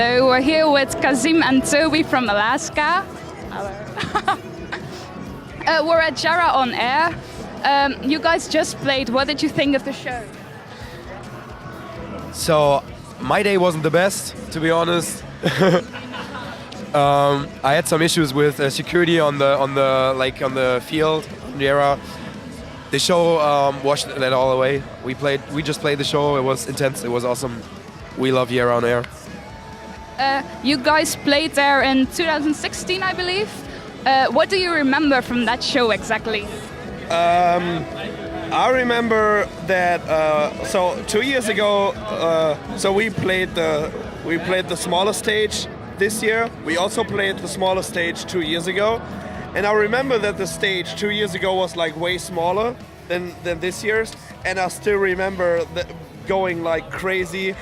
Hello, we're here with Kassim and Tobi from Alazka. Hello. We're at Jara on Air. You guys just played. What did you think of the show? So, my day wasn't the best, to be honest. I had some issues with security on the field, Jara. The show washed that all away. We just played the show. It was intense. It was awesome. We love Jara on Air. You guys played there in 2016, I believe. What do you remember from that show exactly? I remember that. So 2 years ago, so we played the smaller stage this year. We also played the smaller stage 2 years ago, and I remember that the stage 2 years ago was like way smaller than this year's, and I still remember going like crazy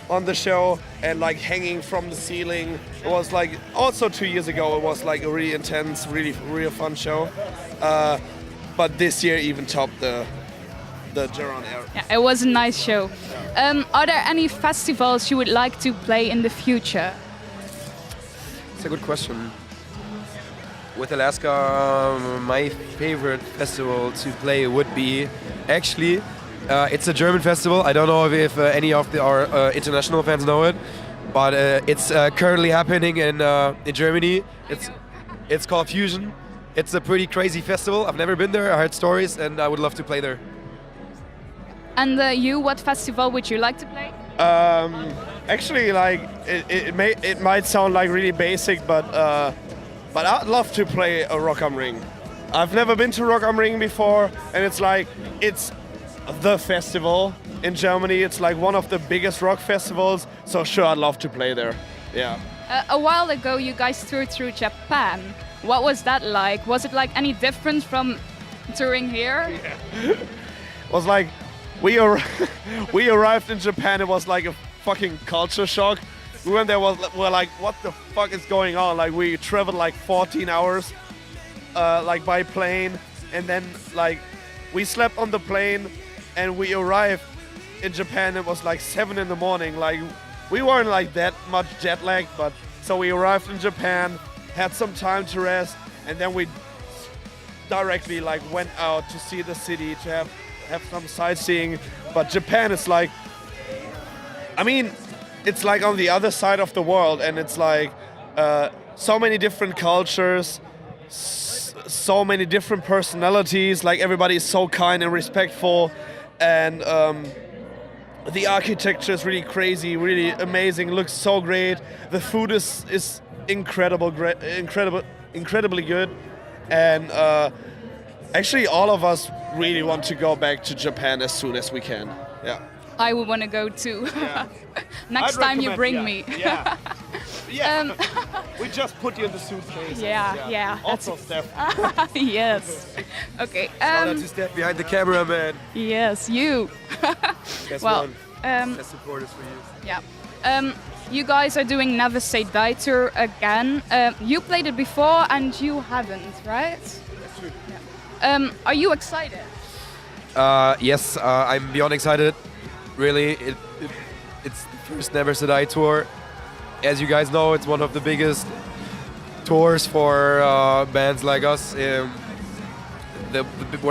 on the show and like hanging from the ceiling. It was like also 2 years ago. It was like a really intense, really fun show. But this year even topped the Jara on Air. Yeah, it was a nice show. Are there any festivals you would like to play in the future? It's a good question. With Alazka, my favorite festival to play would be actually. It's a German festival. I don't know if any of our international fans know it, but it's currently happening in Germany. It's called Fusion. It's a pretty crazy festival. I've never been there. I heard stories, and I would love to play there. And you, what festival would you like to play? Actually, like it might sound like really basic, but I'd love to play a Rock am Ring. I've never been to Rock am Ring before, and it's the festival in Germany. It's like one of the biggest rock festivals, so sure, I'd love to play there. Yeah. A while ago, you guys toured through Japan. What was that like? Was it like any different from touring here? Yeah. It was like we arrived in Japan. It was like a fucking culture shock. We went there. We're like, what the fuck is going on? Like we traveled like 14 hours, like by plane, and then like we slept on the plane. And we arrived in Japan. It was like 7 in the morning. Like we weren't like that much jet lagged, but so we arrived in Japan, had some time to rest, and then we directly like went out to see the city to have some sightseeing. But Japan is like, I mean, it's like on the other side of the world, and it's like so many different cultures, so many different personalities. Like everybody is so kind and respectful. And the architecture is really crazy, really amazing. Looks so great. The food is incredibly good. And actually, all of us really want to go back to Japan as soon as we can. Yeah. I would want to go too. Yeah. Next time you bring me. Yeah. Yeah. We just put you in the suitcase. Yeah. Also, Stef. Yes. Okay. Shout out to Stef behind the camera, man. Yes, you. Best well, one. Best supporters for you. Yeah. You guys are doing Never Say Die tour again. You played it before and you haven't, right? That's true. Yeah. Are you excited? Yes, I'm beyond excited. Really, it's the first Never Say Die tour. As you guys know, it's one of the biggest tours for bands like us. One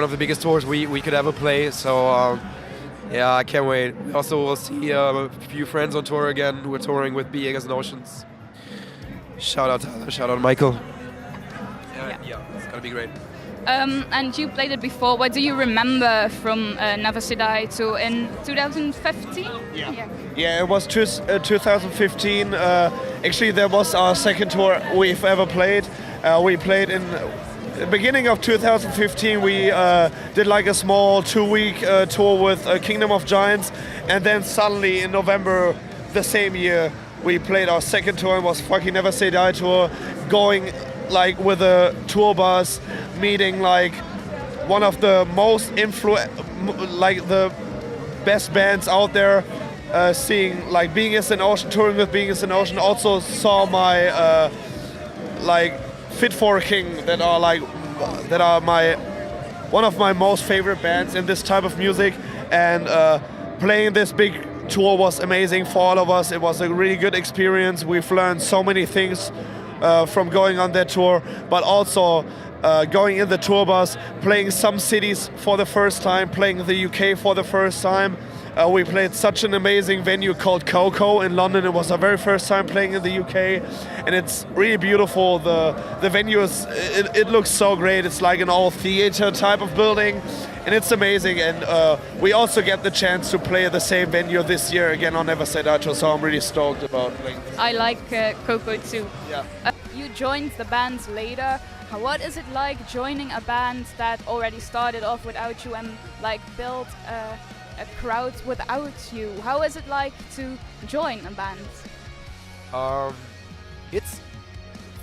of the biggest tours we could ever play. So yeah, I can't wait. Also, we'll see a few friends on tour again. We're touring with Being as an Oceans. Shout out Tyler, shout out Michael. Yeah, it's gonna be great. And you played it before. What do you remember from Never Say Die tour in 2015? Yeah, it was 2015. Actually, that was our second tour we've ever played. We played in the beginning of 2015. We did like a small 2-week tour with Kingdom of Giants, and then suddenly in November the same year we played our second tour. It was fucking Never Say Die tour, going like with a tour bus, meeting like one of the most like the best bands out there, seeing like Being as an Ocean, touring with Being as an Ocean. Also saw my like Fit for a King, that are my one of my most favorite bands in this type of music, and playing this big tour was amazing for all of us. It was a really good experience. We've learned so many things from going on that tour, but also going in the tour bus, playing some cities for the first time, playing the UK for the first time. We played such an amazing venue called Coco in London. It was our very first time playing in the UK, and it's really beautiful. The venue it looks so great. It's like an old theater type of building, and it's amazing. And we also get the chance to play at the same venue this year again on Never Say Die, so I'm really stoked about playing. I like Coco too. Yeah. You joined the band later. What is it like joining a band that already started off without you and like built a crowd without you? How is it like to join a band? It's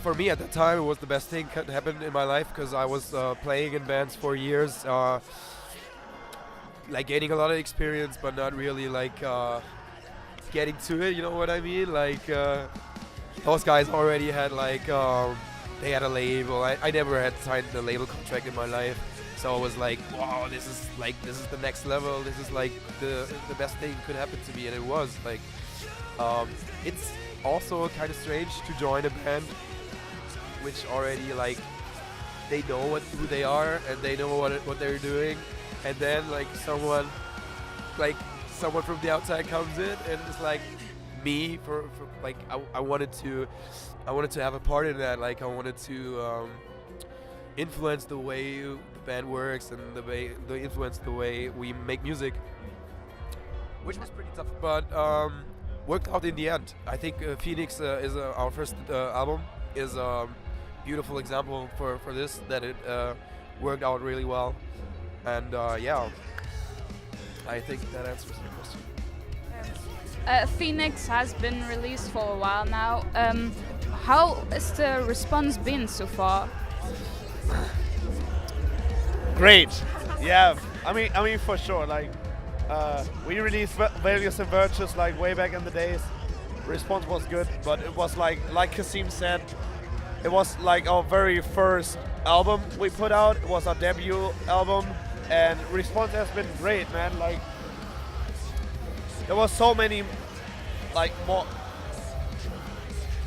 for me at the time it was the best thing that happened in my life because I was playing in bands for years, like gaining a lot of experience, but not really like getting to it. You know what I mean? Like those guys already had like they had a label. I never had signed a label contract in my life. So I was like, wow, this is the next level. This is like the best thing could happen to me, and it was like. It's also kind of strange to join a band which already like they know who they are and they know what they're doing, and then like someone from the outside comes in and it's like me for like I wanted to have a part in that. Like I wanted to influence the way the band works and influence the way we make music, which was pretty tough, but worked out in the end. I think Phoenix is our first album is a beautiful example for this, that it worked out really well, and yeah, I think that answers the question. Phoenix has been released for a while now. How has the response been so far? Great. Yeah. I mean for sure. Like we released Values and Virtues like way back in the days. Response was good, but it was like Kassim said, it was like our very first album we put out. It was our debut album, and response has been great, man. Like there was so many like more.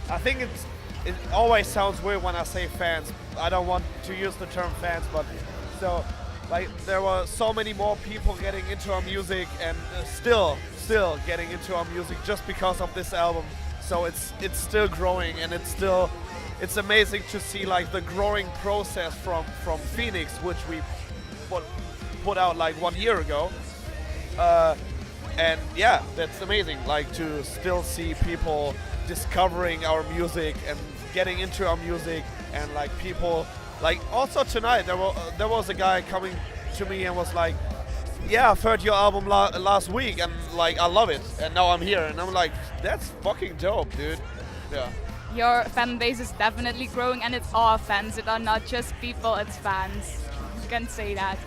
I think it always sounds weird when I say fans. I don't want to use the term fans, but so like there were so many more people getting into our music, and still getting into our music just because of this album. So it's still growing, and it's amazing to see like the growing process from Phoenix, which we put out like 1 year ago. And yeah, that's amazing. Like to still see people discovering our music and getting into our music, and like people like also tonight there was a guy coming to me and was like, yeah, I've heard your album last week and like I love it, and now I'm here, and I'm like, that's fucking dope, dude. Yeah. Your fan base is definitely growing, and it's all fans. It are not just people, it's fans. You can say that.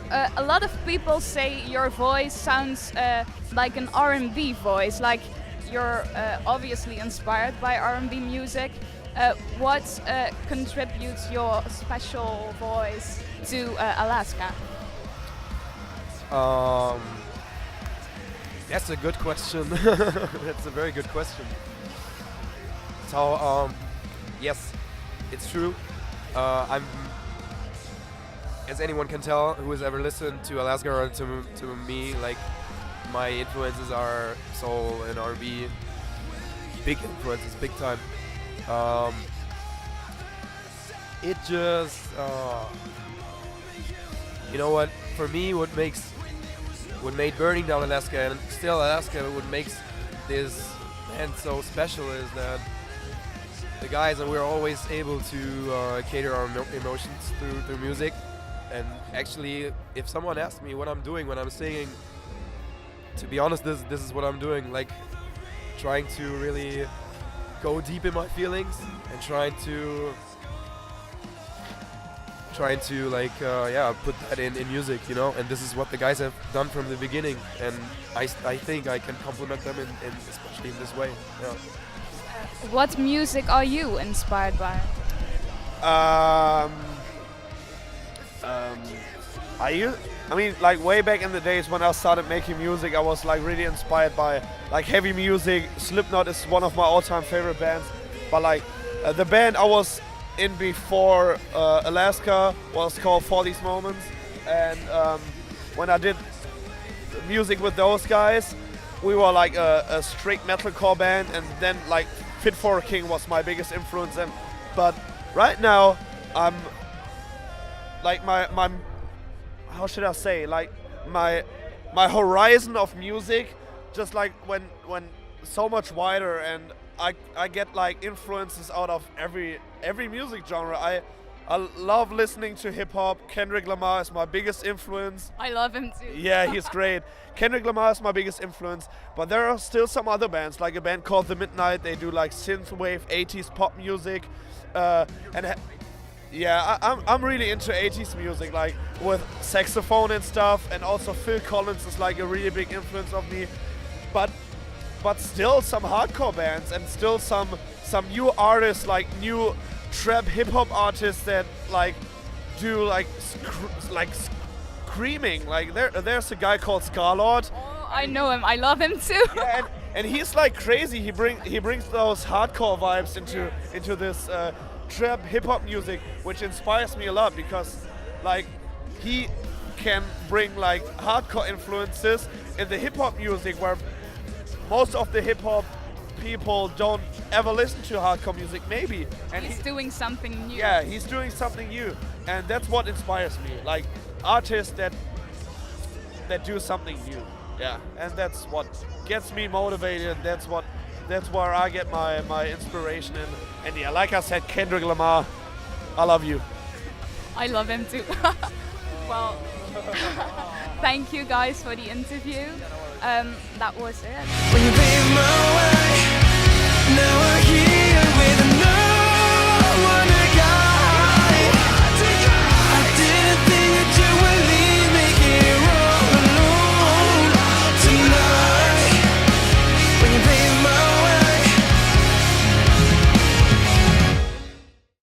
A lot of people say your voice sounds like an R&B voice, like you're obviously inspired by R&B music. What contributes your special voice to Alazka? That's a good question. That's a very good question. So, yes, it's true. I'm, as anyone can tell who has ever listened to Alazka or to me, like my influences are soul and R&B. Big influences, big time. It just, you know what? For me, what made Burning Down Alaska and still Alaska, what makes this band so special is that the guys, and we're always able to cater our emotions through music. And actually, if someone asks me what I'm doing when I'm singing, to be honest, this is what I'm doing. Like trying to really go deep in my feelings and trying to like put that in music, you know. And this is what the guys have done from the beginning, and I think I can compliment them in especially in this way. Yeah. What music are you inspired by? I mean, like way back in the days when I started making music, I was like really inspired by like heavy music. Slipknot is one of my all-time favorite bands. But like the band I was in before Alazka was called For These Moments, and when I did music with those guys, we were like a straight metalcore band, and then like Fit for a King was my biggest influence. And but right now I'm like my how should I say, like my horizon of music just like when so much wider, and I get like influences out of every music genre. I love listening to hip hop. Kendrick Lamar is my biggest influence. I love him too. Yeah, he's great. Kendrick Lamar is my biggest influence, but there are still some other bands, like a band called The Midnight. They do like synthwave 80s pop music, yeah, I'm really into 80s music, like with saxophone and stuff, and also Phil Collins is like a really big influence of me. But still some hardcore bands, and still some new artists, like new trap hip hop artists that like do like screaming. Like there's a guy called Scarlord. Oh, I know him. I love him too. Yeah, and he's like crazy. He brings those hardcore vibes into this trap hip hop music, which inspires me a lot, because like he can bring like hardcore influences in the hip hop music, where most of the hip hop people don't ever listen to hardcore music, maybe. And he's doing something new. Yeah, he's doing something new, and that's what inspires me. Like artists that do something new. Yeah, and that's what gets me motivated. That's where I get my inspiration. And yeah, like I said, Kendrick Lamar, I love you. I love him too. Well, thank you guys for the interview. That was it. When you paved my way, now we're here.